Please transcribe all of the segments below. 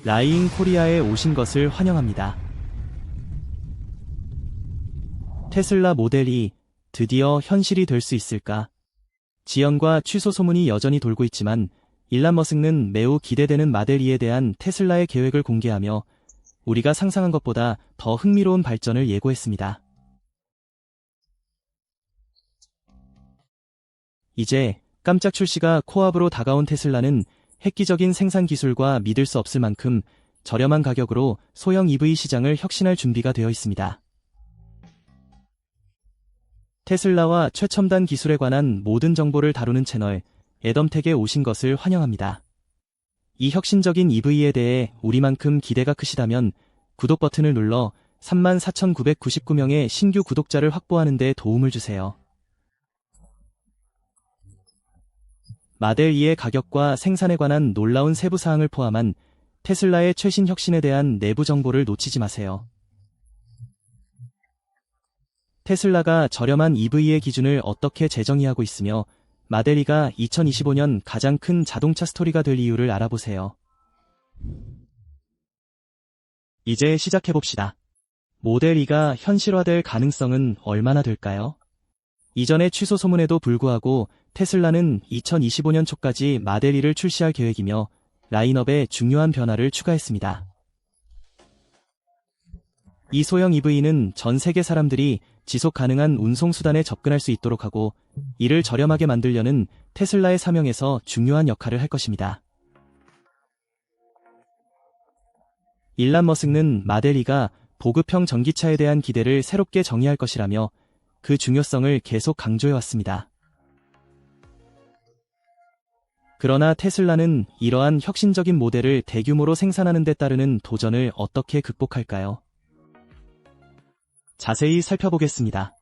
라이잉 코리아에 오신 것을 환영합니다. 테슬라 모델 E 드디어 현실이 될 수 있을까? 지연과 취소 소문이 여전히 돌고 있지만 일론 머스크는 매우 기대되는 모델 E에 대한 테슬라의 계획을 공개하며 우리가 상상한 것보다 더 흥미로운 발전을 예고했습니다. 이제 깜짝 출시가 코앞으로 다가온 테슬라는 획기적인 생산 기술과 믿을 수 없을 만큼 저렴한 가격으로 소형 EV 시장을 혁신할 준비가 되어 있습니다. 테슬라와 최첨단 기술에 관한 모든 정보를 다루는 채널 애덤텍에 오신 것을 환영합니다. 이 혁신적인 EV에 대해 우리만큼 기대가 크시다면 구독 버튼을 눌러 34,999명의 신규 구독자를 확보하는 데 도움을 주세요. 모델 E의 가격과 생산에 관한 놀라운 세부 사항을 포함한 테슬라의 최신 혁신에 대한 내부 정보를 놓치지 마세요. 테슬라가 저렴한 EV의 기준을 어떻게 재정의하고 있으며 모델 E가 2025년 가장 큰 자동차 스토리가 될 이유를 알아보세요. 이제 시작해봅시다. 모델 E가 현실화될 가능성은 얼마나 될까요? 이전의 취소 소문에도 불구하고 테슬라는 2025년 초까지 모델 E를 출시할 계획이며 라인업에 중요한 변화를 추가했습니다. 이 소형 EV는 전 세계 사람들이 지속 가능한 운송수단에 접근할 수 있도록 하고 이를 저렴하게 만들려는 테슬라의 사명에서 중요한 역할을 할 것입니다. 일론 머스크는 모델 E가 보급형 전기차에 대한 기대를 새롭게 정의할 것이라며 그 중요성을 계속 강조해왔습니다. 그러나 테슬라는 이러한 혁신적인 모델을 대규모로 생산하는 데 따르는 도전을 어떻게 극복할까요? 자세히 살펴보겠습니다.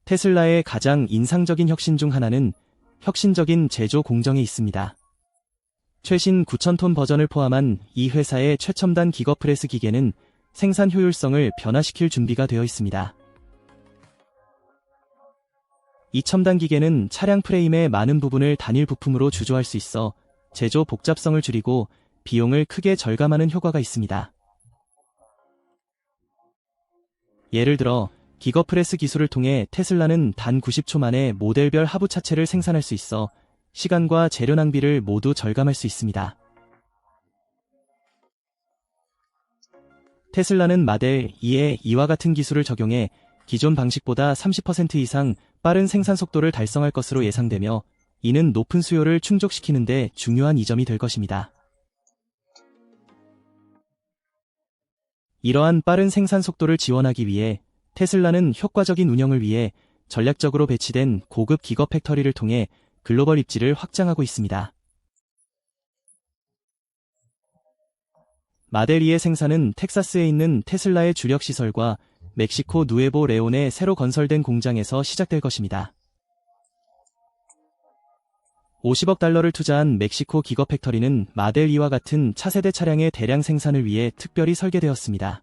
테슬라의 가장 인상적인 혁신 중 하나는 혁신적인 제조 공정에 있습니다. 최신 9,000톤 버전을 포함한 이 회사의 최첨단 기거프레스 기계는 생산 효율성을 변화시킬 준비가 되어 있습니다. 이 첨단 기계는 차량 프레임의 많은 부분을 단일 부품으로 주조할 수 있어 제조 복잡성을 줄이고 비용을 크게 절감하는 효과가 있습니다. 예를 들어 기거프레스 기술을 통해 테슬라는 단 90초 만에 모델별 하부 차체를 생산할 수 있어 시간과 재료 낭비를 모두 절감할 수 있습니다. 테슬라는 모델 E에 이와 같은 기술을 적용해 기존 방식보다 30% 이상 빠른 생산 속도를 달성할 것으로 예상되며 이는 높은 수요를 충족시키는 데 중요한 이점이 될 것입니다. 이러한 빠른 생산 속도를 지원하기 위해 테슬라는 효과적인 운영을 위해 전략적으로 배치된 고급 기거 팩터리를 통해 글로벌 입지를 확장하고 있습니다. 모델 E의 생산은 텍사스에 있는 테슬라의 주력 시설과 멕시코 누에보 레온의 새로 건설된 공장에서 시작될 것입니다. 50억 달러를 투자한 멕시코 기거 팩터리는 모델 E와 같은 차세대 차량의 대량 생산을 위해 특별히 설계되었습니다.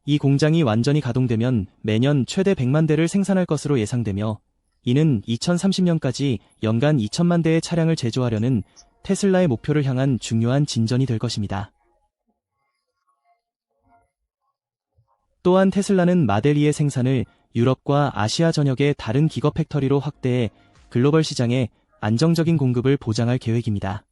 이 공장이 완전히 가동되면 매년 최대 100만 대를 생산할 것으로 예상되며 이는 2030년까지 연간 2천만 대의 차량을 제조하려는 테슬라의 목표를 향한 중요한 진전이 될 것입니다. 또한 테슬라는 모델 E의 생산을 유럽과 아시아 전역의 다른 기거 팩터리로 확대해 글로벌 시장에 안정적인 공급을 보장할 계획입니다.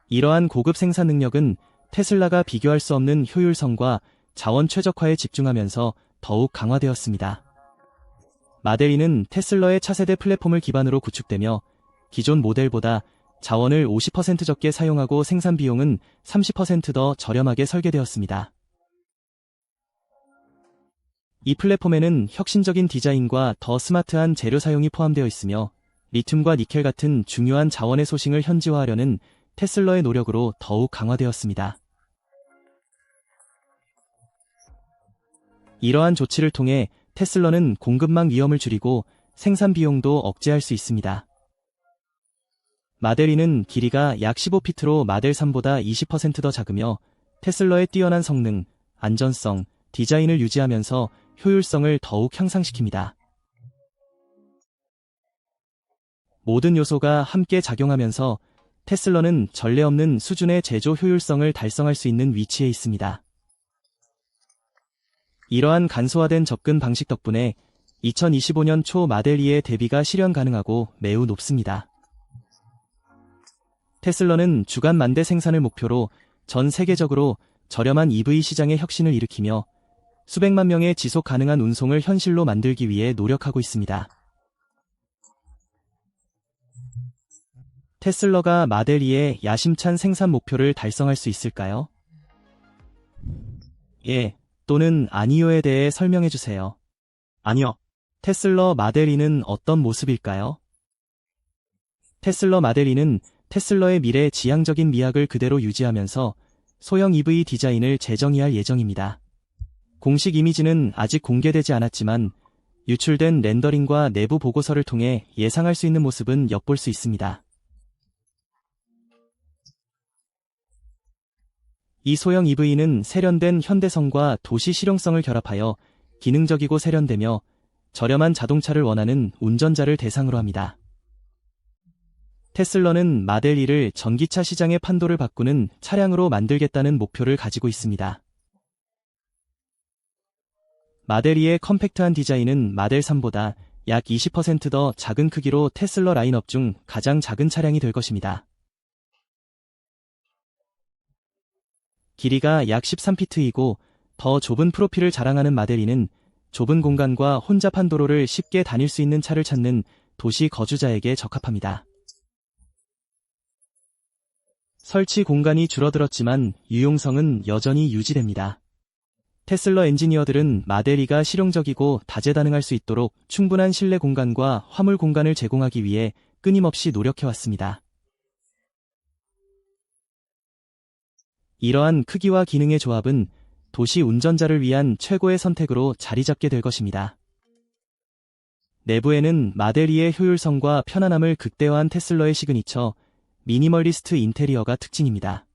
이러한 고급 생산 능력은 테슬라가 비교할 수 없는 효율성과 자원 최적화에 집중하면서 더욱 강화되었습니다. 모델 E는 테슬라의 차세대 플랫폼을 기반으로 구축되며 기존 모델보다 자원을 50% 적게 사용하고 생산 비용은 30% 더 저렴하게 설계되었습니다. 이 플랫폼에는 혁신적인 디자인과 더 스마트한 재료 사용이 포함되어 있으며 리튬과 니켈 같은 중요한 자원의 소싱을 현지화하려는 테슬라의 노력으로 더욱 강화되었습니다. 이러한 조치를 통해 테슬라는 공급망 위험을 줄이고 생산 비용도 억제할 수 있습니다. 모델 E는 길이가 약 15피트로 모델 3보다 20% 더 작으며 테슬라의 뛰어난 성능, 안전성, 디자인을 유지하면서 효율성을 더욱 향상시킵니다. 모든 요소가 함께 작용하면서 테슬러는 전례 없는 수준의 제조 효율성을 달성할 수 있는 위치에 있습니다. 이러한 간소화된 접근 방식 덕분에 2025년 초 마델 2의 대비가 실현 가능하고 매우 높습니다. 테슬러는 주간 만대 생산을 목표로 전 세계적으로 저렴한 EV 시장의 혁신을 일으키며 수백만 명의 지속 가능한 운송을 현실로 만들기 위해 노력하고 있습니다. 테슬러가 마델 2의 야심찬 생산 목표를 달성할 수 있을까요? 예, 또는 아니요에 대해 설명해 주세요. 아니요. 테슬러 마델 2는 어떤 모습일까요? 테슬러 마델 2는 테슬러의 미래 지향적인 미학을 그대로 유지하면서 소형 EV 디자인을 재정의할 예정입니다. 공식 이미지는 아직 공개되지 않았지만 유출된 렌더링과 내부 보고서를 통해 예상할 수 있는 모습은 엿볼 수 있습니다. 이 소형 EV는 세련된 현대성과 도시 실용성을 결합하여 기능적이고 세련되며 저렴한 자동차를 원하는 운전자를 대상으로 합니다. 테슬러는 마델 2를 전기차 시장의 판도를 바꾸는 차량으로 만들겠다는 목표를 가지고 있습니다. 마델 2의 컴팩트한 디자인은 마델 3보다 약 20% 더 작은 크기로 테슬러 라인업 중 가장 작은 차량이 될 것입니다. 길이가 약 13피트이고 더 좁은 프로필을 자랑하는 마델 2는 좁은 공간과 혼잡한 도로를 쉽게 다닐 수 있는 차를 찾는 도시 거주자에게 적합합니다. 설치 공간이 줄어들었지만 유용성은 여전히 유지됩니다. 테슬러 엔지니어들은 마델 2가 실용적이고 다재다능할 수 있도록 충분한 실내 공간과 화물 공간을 제공하기 위해 끊임없이 노력해왔습니다. 이러한 크기와 기능의 조합은 도시 운전자를 위한 최고의 선택으로 자리 잡게 될 것입니다. 내부에는 마델 2의 효율성과 편안함을 극대화한 테슬러의 시그니처 미니멀리스트 인테리어가 특징입니다.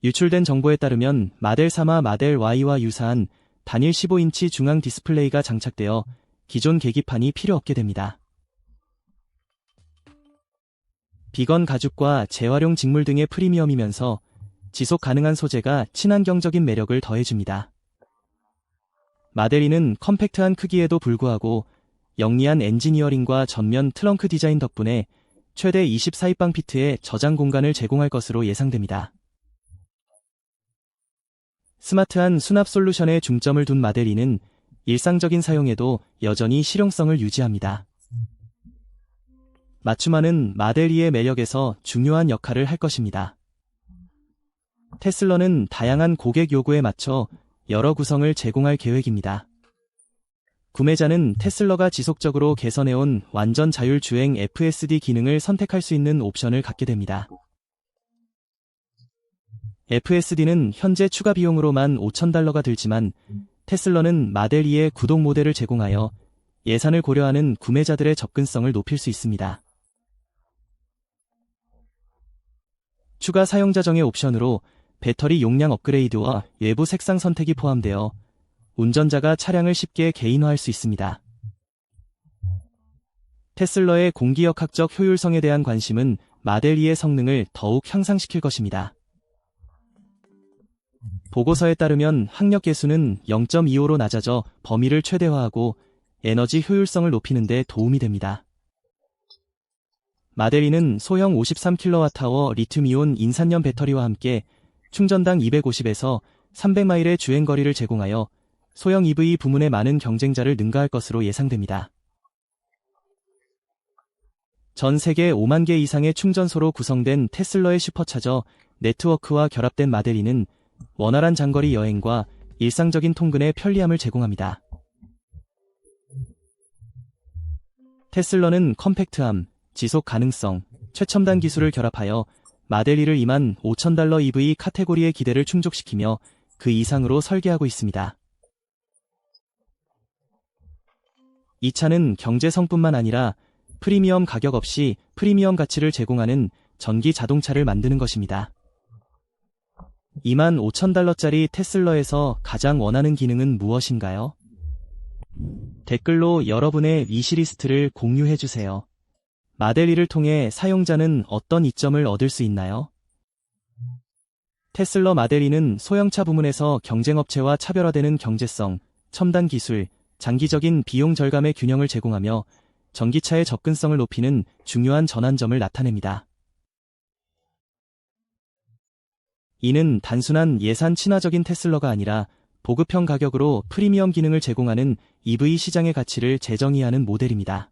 유출된 정보에 따르면 마델 3와 마델 Y와 유사한 단일 15인치 중앙 디스플레이가 장착되어 기존 계기판이 필요 없게 됩니다. 비건 가죽과 재활용 직물 등의 프리미엄이면서 지속 가능한 소재가 친환경적인 매력을 더해줍니다. 마델 2는 컴팩트한 크기에도 불구하고 영리한 엔지니어링과 전면 트렁크 디자인 덕분에 최대 24입방피트의 저장 공간을 제공할 것으로 예상됩니다. 스마트한 수납 솔루션에 중점을 둔 마델 2는 일상적인 사용에도 여전히 실용성을 유지합니다. 맞춤하는 마델 2의 매력에서 중요한 역할을 할 것입니다. 테슬러는 다양한 고객 요구에 맞춰 여러 구성을 제공할 계획입니다. 구매자는 테슬러가 지속적으로 개선해온 완전 자율 주행 FSD 기능을 선택할 수 있는 옵션을 갖게 됩니다. FSD는 현재 추가 비용으로만 $5,000가 들지만 테슬러는 마델 2의 구동 모델을 제공하여 예산을 고려하는 구매자들의 접근성을 높일 수 있습니다. 추가 사용자 정의 옵션으로 배터리 용량 업그레이드와 외부 색상 선택이 포함되어 운전자가 차량을 쉽게 개인화할 수 있습니다. 테슬러의 공기역학적 효율성에 대한 관심은 마델 2의 성능을 더욱 향상시킬 것입니다. 보고서에 따르면 학력 계수는 0.25로 낮아져 범위를 최대화하고 에너지 효율성을 높이는 데 도움이 됩니다. 마델 2는 소형 53kWh 리튬이온 인산염 배터리와 함께 충전당 250에서 300마일의 주행거리를 제공하여 소형 EV 부문의 많은 경쟁자를 능가할 것으로 예상됩니다. 전 세계 5만 개 이상의 충전소로 구성된 테슬러의 슈퍼차저 네트워크와 결합된 마델 2는 원활한 장거리 여행과 일상적인 통근의 편리함을 제공합니다. 테슬러는 컴팩트함, 지속 가능성, 최첨단 기술을 결합하여 마델 2를 $25,000 EV 카테고리의 기대를 충족시키며 그 이상으로 설계하고 있습니다. 이 차는 경제성뿐만 아니라 프리미엄 가격 없이 프리미엄 가치를 제공하는 전기 자동차를 만드는 것입니다. $25,000짜리 테슬러에서 가장 원하는 기능은 무엇인가요? 댓글로 여러분의 위시리스트를 공유해주세요. 마델 E를 통해 사용자는 어떤 이점을 얻을 수 있나요? 테슬라 마델 E는 소형차 부문에서 경쟁업체와 차별화되는 경제성, 첨단 기술, 장기적인 비용 절감의 균형을 제공하며 전기차의 접근성을 높이는 중요한 전환점을 나타냅니다. 이는 단순한 예산 친화적인 테슬라가 아니라 보급형 가격으로 프리미엄 기능을 제공하는 EV 시장의 가치를 재정의하는 모델입니다.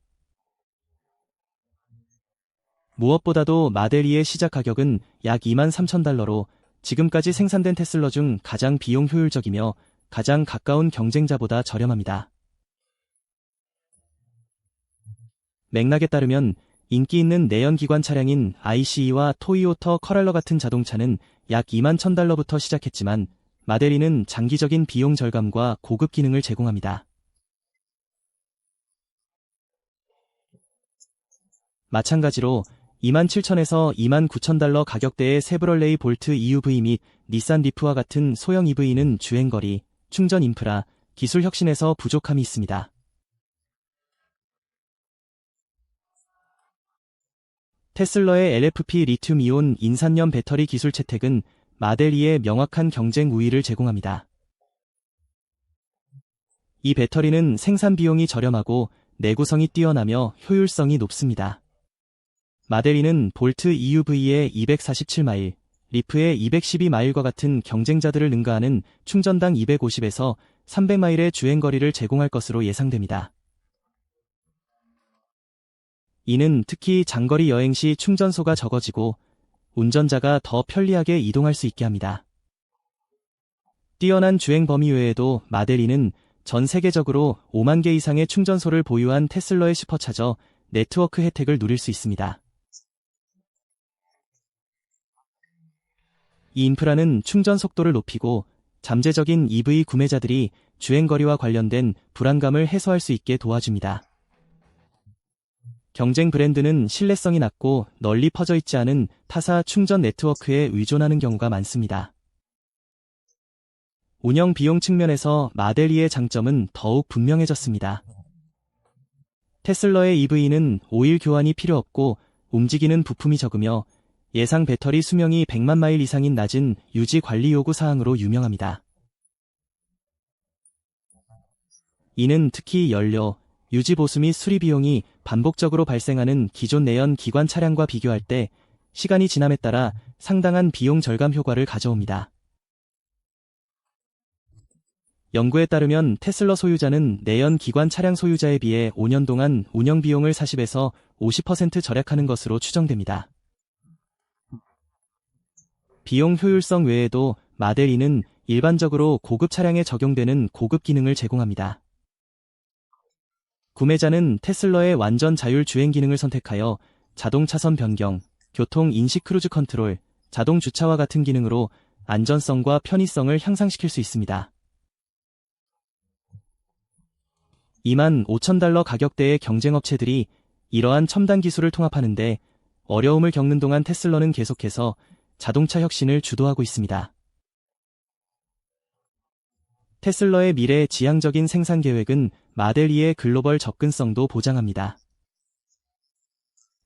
무엇보다도 마델 E의 시작 가격은 약 23,000달러로 지금까지 생산된 테슬라 중 가장 비용 효율적이며 가장 가까운 경쟁자보다 저렴합니다. 맥락에 따르면 인기 있는 내연기관 차량인 ICE와 토요타 커럴러 같은 자동차는 약 21,000달러부터 시작했지만 마델 E는 장기적인 비용 절감과 고급 기능을 제공합니다. 마찬가지로 27,000에서 29,000달러 가격대의 세브럴레이 볼트 EUV 및 닛산 리프와 같은 소형 EV는 주행거리, 충전 인프라, 기술 혁신에서 부족함이 있습니다. 테슬라의 LFP 리튬이온 인산염 배터리 기술 채택은 마델 E의 명확한 경쟁 우위를 제공합니다. 이 배터리는 생산 비용이 저렴하고 내구성이 뛰어나며 효율성이 높습니다. 마델 E는 볼트 EUV의 247마일, 리프의 212마일과 같은 경쟁자들을 능가하는 충전당 250에서 300마일의 주행거리를 제공할 것으로 예상됩니다. 이는 특히 장거리 여행 시 충전소가 적어지고 운전자가 더 편리하게 이동할 수 있게 합니다. 뛰어난 주행 범위 외에도 마델 E는 전 세계적으로 5만 개 이상의 충전소를 보유한 테슬라의 슈퍼차저 네트워크 혜택을 누릴 수 있습니다. 이 인프라는 충전 속도를 높이고 잠재적인 EV 구매자들이 주행거리와 관련된 불안감을 해소할 수 있게 도와줍니다. 경쟁 브랜드는 신뢰성이 낮고 널리 퍼져 있지 않은 타사 충전 네트워크에 의존하는 경우가 많습니다. 운영 비용 측면에서 마델 E의 장점은 더욱 분명해졌습니다. 테슬라의 EV는 오일 교환이 필요 없고 움직이는 부품이 적으며 예상 배터리 수명이 100만 마일 이상인 낮은 유지 관리 요구 사항으로 유명합니다. 이는 특히 연료, 유지 보수 및 수리 비용이 반복적으로 발생하는 기존 내연 기관 차량과 비교할 때 시간이 지남에 따라 상당한 비용 절감 효과를 가져옵니다. 연구에 따르면 테슬라 소유자는 내연 기관 차량 소유자에 비해 5년 동안 운영 비용을 40에서 50% 절약하는 것으로 추정됩니다. 비용 효율성 외에도 마델 E는 일반적으로 고급 차량에 적용되는 고급 기능을 제공합니다. 구매자는 테슬라의 완전 자율 주행 기능을 선택하여 자동 차선 변경, 교통 인식 크루즈 컨트롤, 자동 주차와 같은 기능으로 안전성과 편의성을 향상시킬 수 있습니다. 25,000달러 가격대의 경쟁업체들이 이러한 첨단 기술을 통합하는데 어려움을 겪는 동안 테슬라는 계속해서 자동차 혁신을 주도하고 있습니다. 테슬라의 미래 지향적인 생산 계획은 마델 E의 글로벌 접근성도 보장합니다.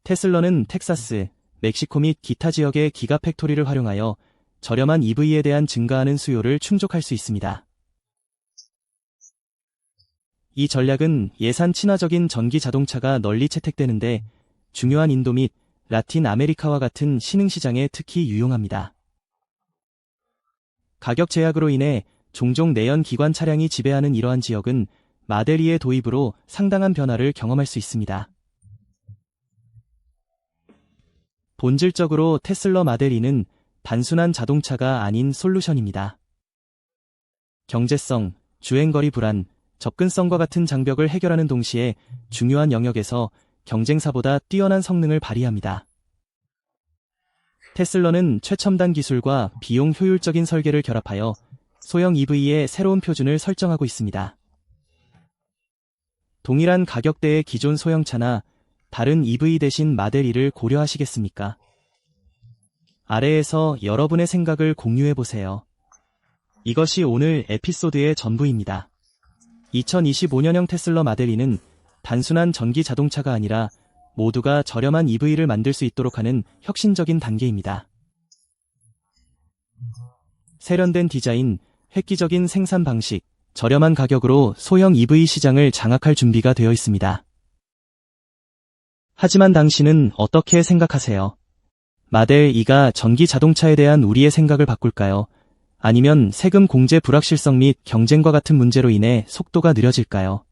테슬라는 텍사스, 멕시코 및 기타 지역의 기가 팩토리를 활용하여 저렴한 EV에 대한 증가하는 수요를 충족할 수 있습니다. 이 전략은 예산 친화적인 전기 자동차가 널리 채택되는데 중요한 인도 및 라틴 아메리카와 같은 신흥시장에 특히 유용합니다. 가격 제약으로 인해 종종 내연 기관 차량이 지배하는 이러한 지역은 마델 E의 도입으로 상당한 변화를 경험할 수 있습니다. 본질적으로 테슬라 마델 E는 단순한 자동차가 아닌 솔루션입니다. 경제성, 주행거리 불안, 접근성과 같은 장벽을 해결하는 동시에 중요한 영역에서 경쟁사보다 뛰어난 성능을 발휘합니다. 테슬라는 최첨단 기술과 비용 효율적인 설계를 결합하여 소형 EV의 새로운 표준을 설정하고 있습니다. 동일한 가격대의 기존 소형차나 다른 EV 대신 마델 E를 고려하시겠습니까? 아래에서 여러분의 생각을 공유해보세요. 이것이 오늘 에피소드의 전부입니다. 2025년형 테슬라 마델 E는 단순한 전기 자동차가 아니라 모두가 저렴한 EV를 만들 수 있도록 하는 혁신적인 단계입니다. 세련된 디자인, 획기적인 생산 방식, 저렴한 가격으로 소형 EV 시장을 장악할 준비가 되어 있습니다. 하지만 당신은 어떻게 생각하세요? 마델 E가 전기 자동차에 대한 우리의 생각을 바꿀까요? 아니면 세금 공제 불확실성 및 경쟁과 같은 문제로 인해 속도가 느려질까요?